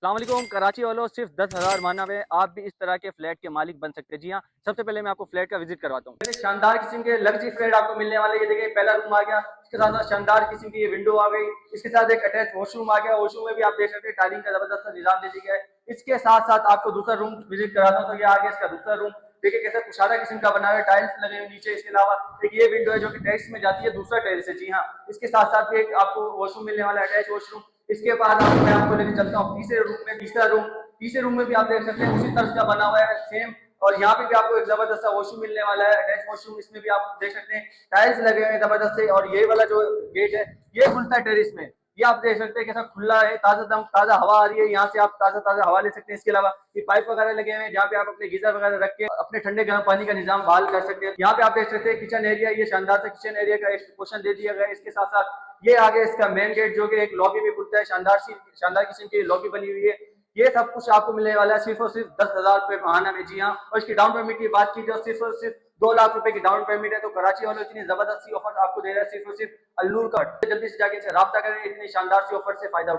अस्सलाम वालेकुम। कराची वालों, सिर्फ 10,000 माना में आप भी इस तरह के फ्लैट के मालिक बन सकते हैं। जी हाँ, सबसे पहले मैं आपको फ्लैट का विजिट करवाता हूँ। शानदार किस्म के लग्जरी फ्लैट आपको मिलने वाले। ये देखिए, पहला रूम आ गया, इसके साथ साथ शानदार किस्म की ये विंडो आ गई, इसके साथ एक अटैच वॉशरूम आ गया। वॉशरूम में भी आप देख सकते हैं टाइलिंग का जबरदस्त निजाम दे दिया है। इसके साथ साथ आपको दूसरा रूम विजिट कराता हूँ। तो ये आ गया इसका दूसरा रूम। देखिए कैसे कुशादा किस्म का बना हुआ है, टाइल्स लगे हुए नीचे। इसके अलावा एक ये विंडो है जो कि टेरेस में जाती है, दूसरा टेरेस है। जी हाँ, इसके साथ साथ भी एक आपको वॉशरूम मिलने वाला है, अटैच वॉशरूम। इसके बाद मैं आपको लेकर चलता हूँ तीसरे रूम में। तीसरे रूम में भी आप देख सकते हैं उसी तर्ज का बना हुआ है सेम। और यहाँ पे भी आपको एक जबरदस्त सा वॉशरूम मिलने वाला है, अटैच वॉशरूम। इसमें भी आप देख सकते हैं टाइल्स लगे हुए हैं जबरदस्त से। और ये वाला जो गेट है ये खुलता है टेरिस में। ये आप देख सकते हैं कैसा खुला है, ताजा दम ताजा हवा आ रही है, यहाँ से आप ताजा ताजा हवा ले सकते हैं। इसके अलावा ये पाइप वगैरह लगे हुए हैं जहाँ पे आप अपने गीजर वगैरह रख के अपने ठंडे गर्म पानी का निजाम बहाल कर सकते हैं। यहाँ पे आप देख सकते हैं किचन एरिया, ये शानदार से किचन एरिया का एक पोर्शन दे दिया गया है। इसके साथ साथ ये आगे इसका मेन गेट जो कि एक लॉबी भी खुलता है, शानदार किस्म की लॉबी बनी हुई है। ये सब कुछ आपको मिलने वाला है सिर्फ और सिर्फ 10,000 रुपए महाना में। जी हाँ, और इसकी डाउन पेमेंट की बात की तो सिर्फ और सिर्फ 2 लाख रुपए की डाउन पेमेंट है। तो कराची वालों इतनी जबरदस्त सी ऑफर आपको दे रहा है सिर्फ और सिर्फ अल्लूर का। जल्दी से जाके इनसे राब्ता करें, इतनी शानदार सी ऑफर से फायदा उठाएं।